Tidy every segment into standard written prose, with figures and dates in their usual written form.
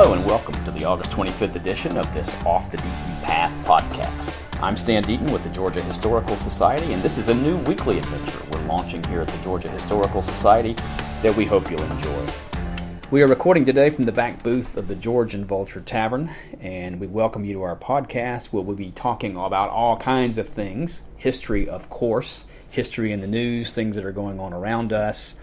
Hello and welcome to the August 25th edition of this Off the Deaton Path podcast. I'm Stan Deaton with the Georgia Historical Society, and this is a new weekly adventure we're launching here at the Georgia Historical Society that we hope you'll enjoy. We are recording today from the back booth of the George and Vulture Tavern, and we welcome you to our podcast where we'll be talking about all kinds of things. History, of course, history in the news, things that are going on around us,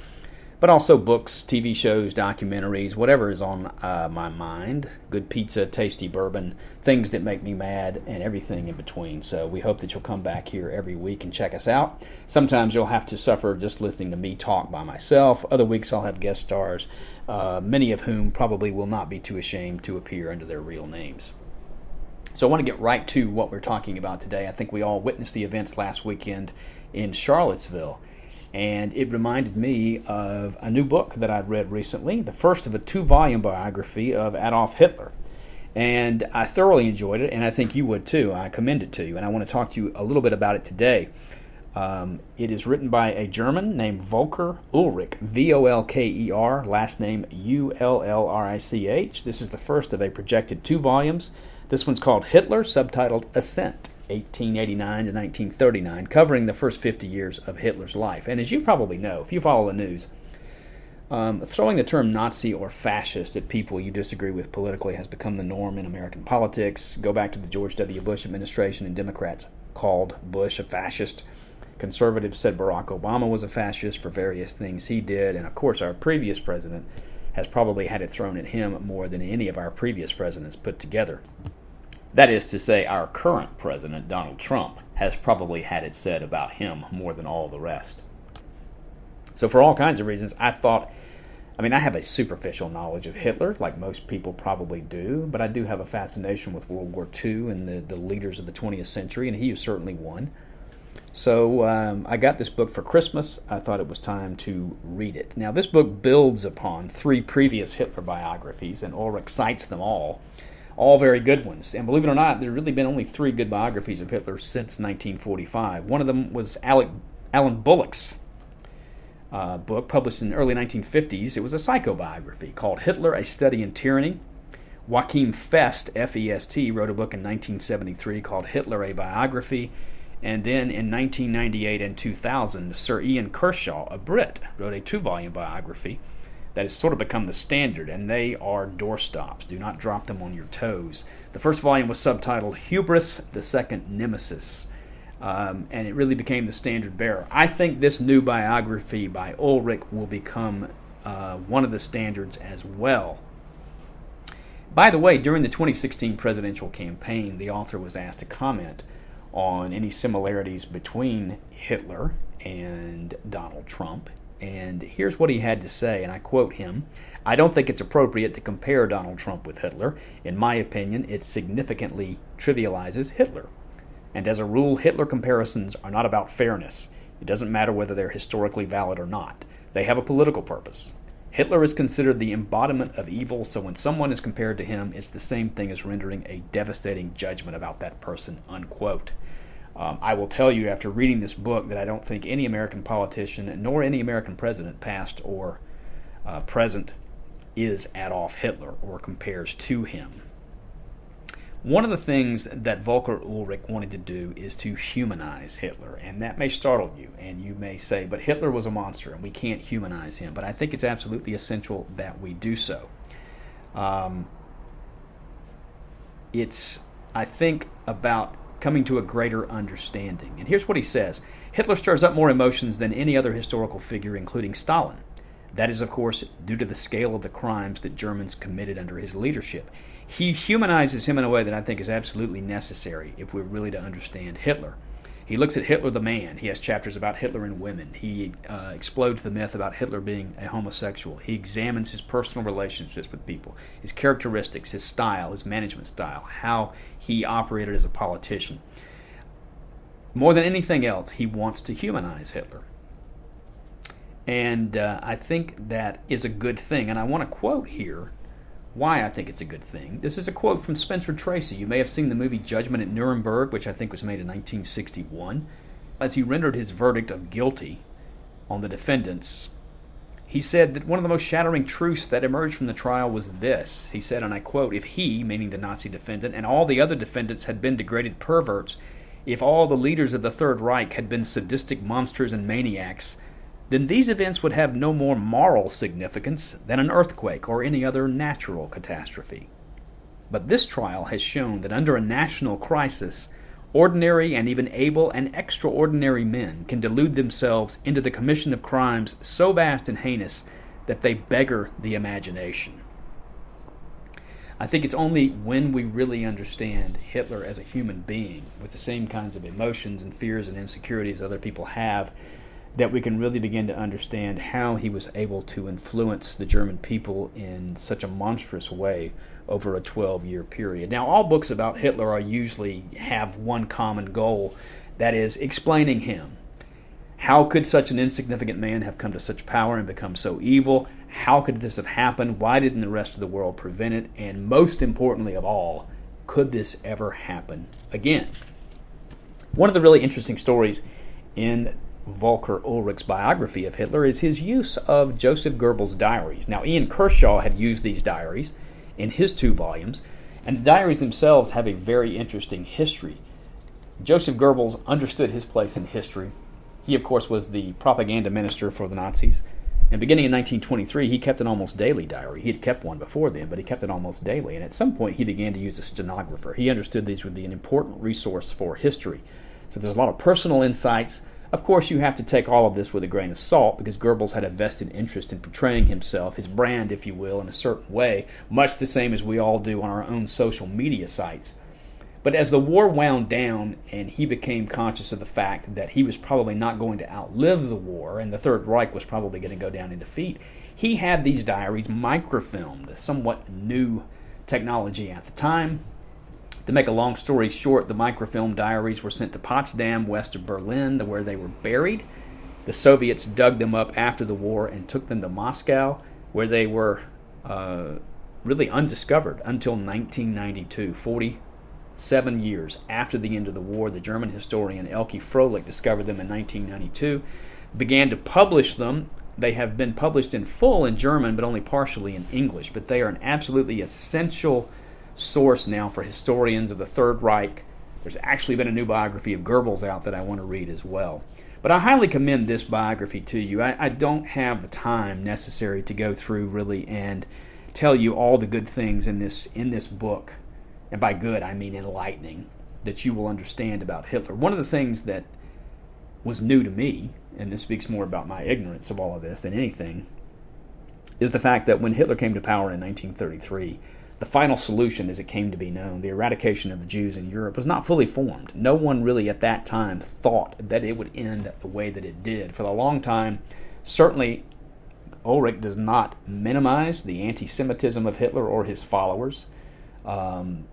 but also books, TV shows, documentaries, whatever is on my mind. Good pizza, tasty bourbon, things that make me mad, and everything in between. So we hope that you'll come back here every week and check us out. Sometimes you'll have to suffer just listening to me talk by myself. Other weeks I'll have guest stars, many of whom probably will not be too ashamed to appear under their real names. So I want to get right to what we're talking about today. I think we all witnessed the events last weekend in Charlottesville. And it reminded me of a new book that I've read recently, the first of a 2-volume biography of Adolf Hitler. And I thoroughly enjoyed it, and I think you would too. I commend it to you, and I want to talk to you a little bit about it today. It is written by a German named Volker Ullrich, V-O-L-K-E-R, last name U-L-L-R-I-C-H. This is the first of a projected 2 volumes. This one's called Hitler, subtitled Ascent, 1889 to 1939, covering the first 50 years of Hitler's life. And as you probably know, if you follow the news, throwing the term Nazi or fascist at people you disagree with politically has become the norm in American politics. Go back to the George W. Bush administration, and Democrats called Bush a fascist. Conservatives said Barack Obama was a fascist for various things he did. And of course, our previous president has probably had it thrown at him more than any of our previous presidents put together. That is to say, our current president, Donald Trump, has probably had it said about him more than all the rest. So for all kinds of reasons, I have a superficial knowledge of Hitler, like most people probably do, but I do have a fascination with World War II and the leaders of the 20th century, and he is certainly one. So I got this book for Christmas. I thought it was time to read it. Now, this book builds upon 3 previous Hitler biographies, and Ulrich cites them all very good ones. And believe it or not, there have really been only 3 good biographies of Hitler since 1945. One of them was Alan Bullock's book, published in the early 1950s. It was a psychobiography called Hitler, A Study in Tyranny. Joachim Fest, F-E-S-T, wrote a book in 1973 called Hitler, A Biography. And then in 1998 and 2000, Sir Ian Kershaw, a Brit, wrote a 2-volume biography that has sort of become the standard, and they are doorstops. Do not drop them on your toes. The first volume was subtitled Hubris, the Second Nemesis, and it really became the standard bearer. I think this new biography by Ulrich will become one of the standards as well. By the way, during the 2016 presidential campaign, the author was asked to comment on any similarities between Hitler and Donald Trump. And here's what he had to say, and I quote him: "I don't think it's appropriate to compare Donald Trump with Hitler. In my opinion, it significantly trivializes Hitler. And as a rule, Hitler comparisons are not about fairness. It doesn't matter whether they're historically valid or not. They have a political purpose. Hitler is considered the embodiment of evil, so when someone is compared to him, it's the same thing as rendering a devastating judgment about that person," unquote. I will tell you after reading this book that I don't think any American politician nor any American president, past or present, is Adolf Hitler or compares to him. One of the things that Volker Ullrich wanted to do is to humanize Hitler, and that may startle you, and you may say, but Hitler was a monster and we can't humanize him. But I think it's absolutely essential that we do so. It's, I think, about coming to a greater understanding. And here's what he says: Hitler stirs up more emotions than any other historical figure, including Stalin. That is, of course, due to the scale of the crimes that Germans committed under his leadership. He humanizes him in a way that I think is absolutely necessary if we're really to understand Hitler. He looks at Hitler the man. He has chapters about Hitler and women. He explodes the myth about Hitler being a homosexual. He examines his personal relationships with people, his characteristics, his style, his management style, how he operated as a politician. More than anything else, he wants to humanize Hitler. And I think that is a good thing. And I want to quote here why I think it's a good thing. This is a quote from Spencer Tracy. You may have seen the movie Judgment at Nuremberg, which I think was made in 1961. As he rendered his verdict of guilty on the defendants, He said that one of the most shattering truths that emerged from the trial was this. He said, and I quote, "If he," meaning the Nazi defendant, "and all the other defendants had been degraded perverts, if all the leaders of the Third Reich had been sadistic monsters and maniacs, then these events would have no more moral significance than an earthquake or any other natural catastrophe. But this trial has shown that under a national crisis, ordinary and even able and extraordinary men can delude themselves into the commission of crimes so vast and heinous that they beggar the imagination." I think it's only when we really understand Hitler as a human being with the same kinds of emotions and fears and insecurities other people have that we can really begin to understand how he was able to influence the German people in such a monstrous way over a 12-year period. Now, all books about Hitler are usually have one common goal, that is, explaining him. How could such an insignificant man have come to such power and become so evil? How could this have happened? Why didn't the rest of the world prevent it? And most importantly of all, could this ever happen again? One of the really interesting stories in Volker Ulrich's biography of Hitler is his use of Joseph Goebbels' diaries. Now, Ian Kershaw had used these diaries in his 2 volumes, and the diaries themselves have a very interesting history. Joseph Goebbels understood his place in history. He, of course, was the propaganda minister for the Nazis, and beginning in 1923, he kept an almost daily diary. He had kept one before then, but he kept it almost daily, and at some point he began to use a stenographer. He understood these would be an important resource for history. So there's a lot of personal insights. Of course, you have to take all of this with a grain of salt because Goebbels had a vested interest in portraying himself, his brand, if you will, in a certain way, much the same as we all do on our own social media sites. But as the war wound down and he became conscious of the fact that he was probably not going to outlive the war and the Third Reich was probably going to go down in defeat, he had these diaries microfilmed, somewhat new technology at the time. To make a long story short, the microfilm diaries were sent to Potsdam, west of Berlin, where they were buried. The Soviets dug them up after the war and took them to Moscow, where they were really undiscovered until 1992, 47 years after the end of the war. The German historian Elke Froelich discovered them in 1992, began to publish them. They have been published in full in German, but only partially in English. But they are an absolutely essential source now for historians of the Third Reich. There's actually been a new biography of Goebbels out that I want to read as well. But I highly commend this biography to you. I don't have the time necessary to go through really and tell you all the good things in this book, and by good I mean enlightening, that you will understand about Hitler. One of the things that was new to me, and this speaks more about my ignorance of all of this than anything, is the fact that when Hitler came to power in 1933, the final solution, as it came to be known, the eradication of the Jews in Europe, was not fully formed. No one really at that time thought that it would end the way that it did. For a long time, certainly Ulrich does not minimize the anti-Semitism of Hitler or his followers. All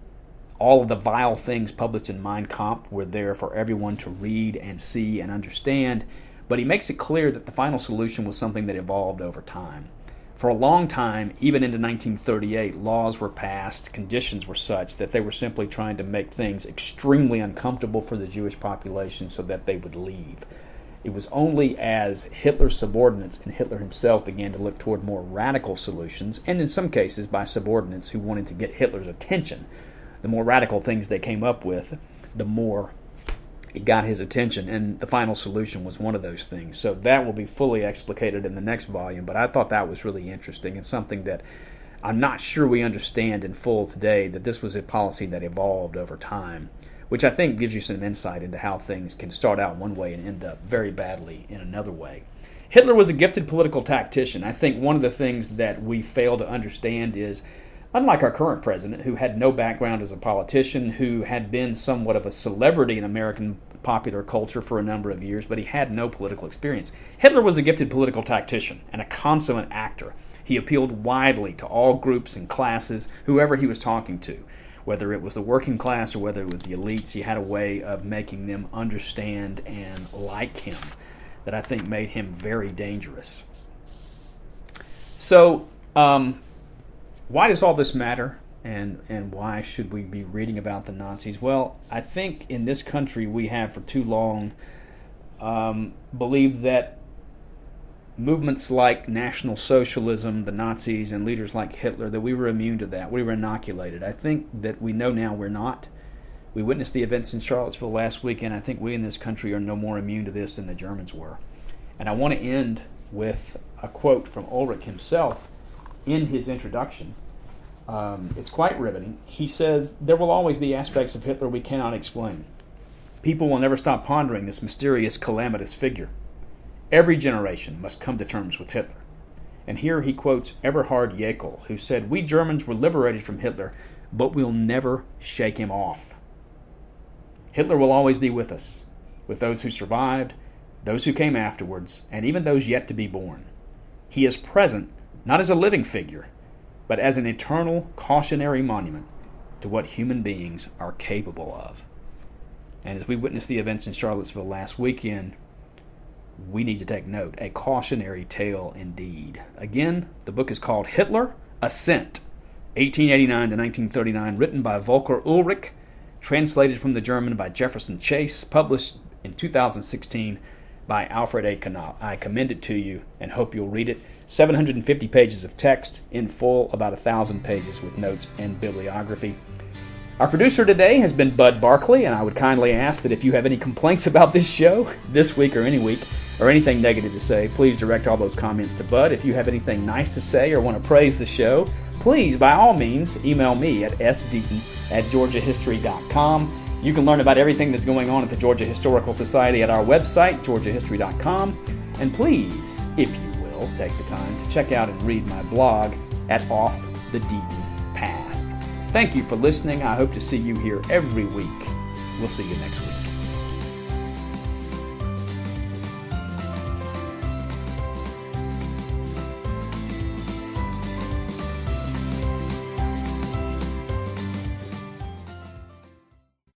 of the vile things published in Mein Kampf were there for everyone to read and see and understand, but he makes it clear that the final solution was something that evolved over time. For a long time, even into 1938, laws were passed, conditions were such that they were simply trying to make things extremely uncomfortable for the Jewish population so that they would leave. It was only as Hitler's subordinates and Hitler himself began to look toward more radical solutions, and in some cases by subordinates who wanted to get Hitler's attention, the more radical things they came up with, the more it got his attention, and the final solution was one of those things. So that will be fully explicated in the next volume, but I thought that was really interesting and something that I'm not sure we understand in full today, that this was a policy that evolved over time, which I think gives you some insight into how things can start out one way and end up very badly in another way. Hitler was a gifted political tactician. I think one of the things that we fail to understand is, unlike our current president, who had no background as a politician, who had been somewhat of a celebrity in American popular culture for a number of years, but he had no political experience, Hitler was a gifted political tactician and a consummate actor. He appealed widely to all groups and classes, whoever he was talking to. Whether it was the working class or whether it was the elites, he had a way of making them understand and like him that I think made him very dangerous. So, why does all this matter, and why should we be reading about the Nazis? Well, I think in this country we have for too long believed that movements like National Socialism, the Nazis, and leaders like Hitler, that we were immune to that. We were inoculated. I think that we know now we're not. We witnessed the events in Charlottesville last weekend. I think we in this country are no more immune to this than the Germans were. And I want to end with a quote from Ulrich himself in his introduction. It's quite riveting. He says, "There will always be aspects of Hitler we cannot explain. People will never stop pondering this mysterious, calamitous figure. Every generation must come to terms with Hitler." And here he quotes Eberhard Jäckel, who said, "We Germans were liberated from Hitler, but we'll never shake him off." Hitler will always be with us, with those who survived, those who came afterwards, and even those yet to be born. He is present, not as a living figure, but as an eternal cautionary monument to what human beings are capable of. And as we witnessed the events in Charlottesville last weekend, we need to take note. A cautionary tale indeed. Again, the book is called Hitler, Ascent, 1889 to 1939, written by Volker Ulrich, translated from the German by Jefferson Chase, published in 2016 by Alfred A. Knopf. I commend it to you and hope you'll read it. 750 pages of text in full, about 1,000 pages with notes and bibliography. Our producer today has been Bud Barkley, and I would kindly ask that if you have any complaints about this show, this week or any week, or anything negative to say, please direct all those comments to Bud. If you have anything nice to say or want to praise the show, please, by all means, email me at sdeaton@georgiahistory.com. You can learn about everything that's going on at the Georgia Historical Society at our website, georgiahistory.com. And please, if you will, take the time to check out and read my blog at Off the Deaton Path. Thank you for listening. I hope to see you here every week. We'll see you next week.